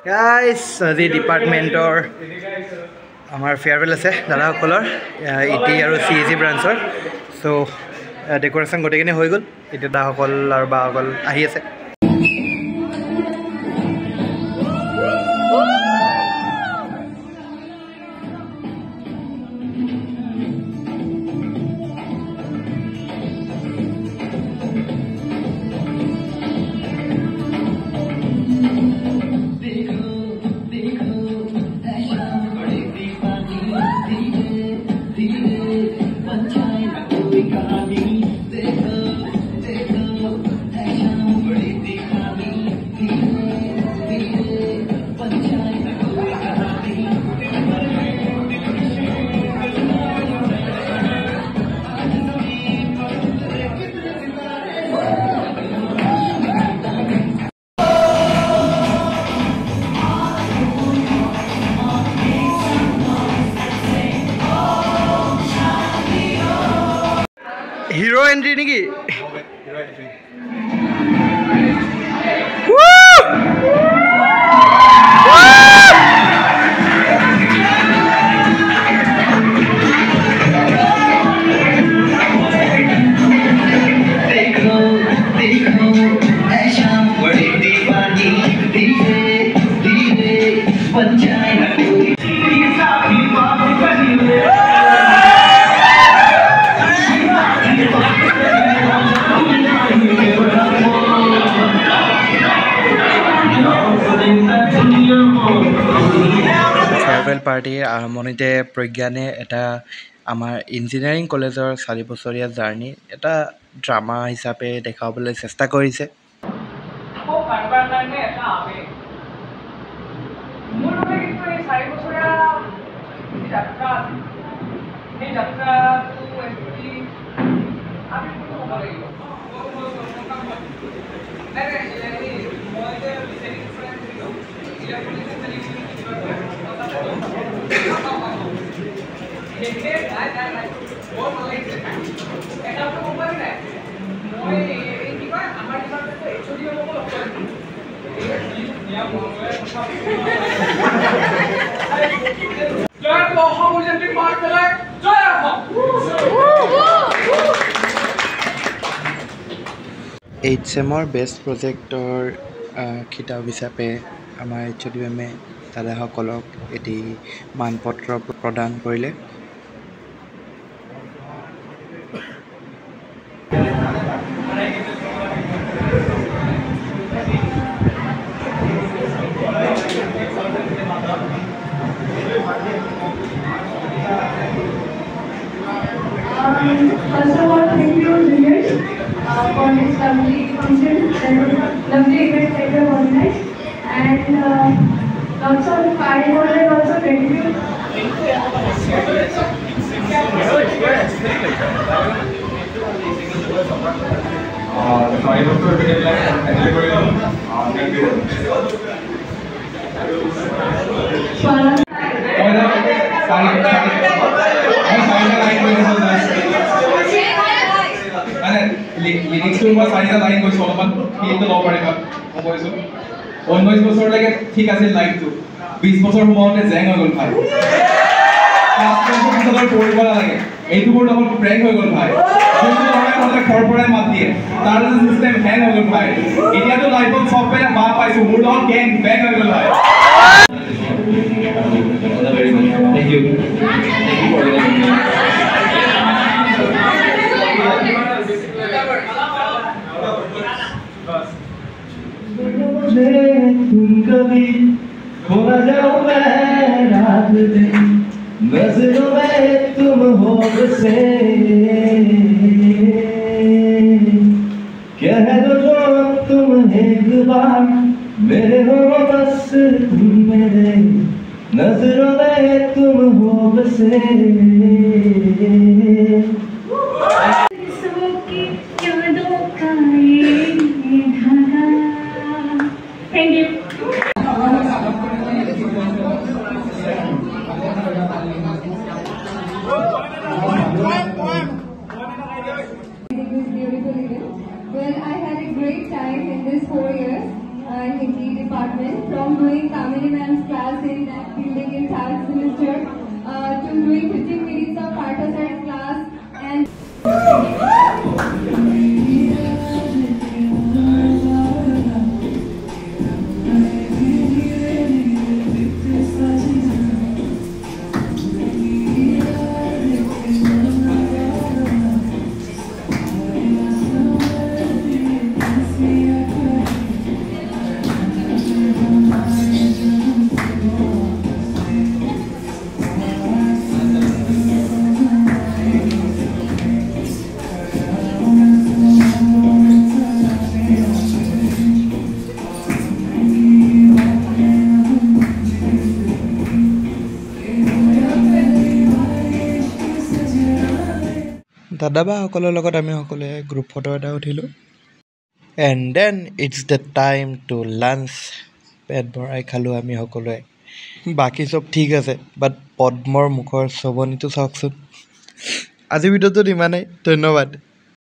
Guys আজি ডিপাৰ্টমেণ্টৰ আমাৰ ফেয়াৰৱেল আছে দাদাসকলৰ ইটি আৰু CEC ব্ৰাঞ্চৰ চ' ডেক'ৰেশ্যন গোটেইখিনি হৈ গ'ল এতিয়া দাদাসকল আৰু বাসকল আহি আছে Hero entry niki? Hero entry. Woo! देखो देखो ऐसा बड़ी दीवानी धीरे धीरे बन जाए ना कोई साथी बात करिए ফেয়াৰৱেল পাৰ্টিৰ আৰম্ভণিতে প্ৰজ্ঞানে এটা আমাৰ ইঞ্জিনিয়াৰিং কলেজৰ 4 বছৰীয়া জাৰ্ণি এটা ড্ৰামা হিচাপে দেখাবলৈ চেষ্টা কৰিছে HMৰ বেষ্ট প্ৰজেক্টৰ খিতাপ হিচাপে আমাৰ HODMে দাদাসকলক এটি মানপত্ৰ প্ৰদান কৰিলে First of all, thank you, juniors, for this lovely function, lovely event that you have organized, and lots of fireworks and also gratitude. লিৰিক্সটো মই 4টা লাইন কৈছোঁ অলপমান ফিলটো ল'ব পাৰিবা মই কৈছোঁ 19 বছৰলৈকে ঠিক আছিল লাইফটো 20 বছৰ সোমাওঁতে জেং হৈ গ'ল ভাই 5 বছৰ পঢ়িব নালাগে এইটো মোৰ লগত প্ৰেংক হৈ গ'ল ভাই যোনটো ল'ৰাই সদায় খৰপৰাই মাত দিয়ে তাৰ চিষ্টেম হেং হৈ গ'ল ভাই এতিয়াতো লাইফত চব পেৰে বাপ পাইছোঁ মোৰ লগত গেং বেং হৈ গ'ল ভাই Thank you for तुम कभी खो न जाओ मैं रात दिन नजरों में तुम हो बसे कह दो जो तुम एक बार मेरे हो बस तुम मेरे नजरों में तुम हो बसे Thank you. Well, I had a great time in this 4 years in the department, from doing Kamini ma'am's class in that building in 3rd semester, to doing 15 minutes of Partha class and দাদাবাসকলৰ লগত আমি সকলোৱে group photo এটা উঠিলোঁ and then it's the time to lunch পেট ভৰাই খালোঁ আমি সকলোৱে বাকী চব ঠিক আছে বাট পদ্মৰ মুখৰ চবনিটো চাওকচোন আজিৰ ভিডিঅ'টোত ইমানেই ধন্যবাদ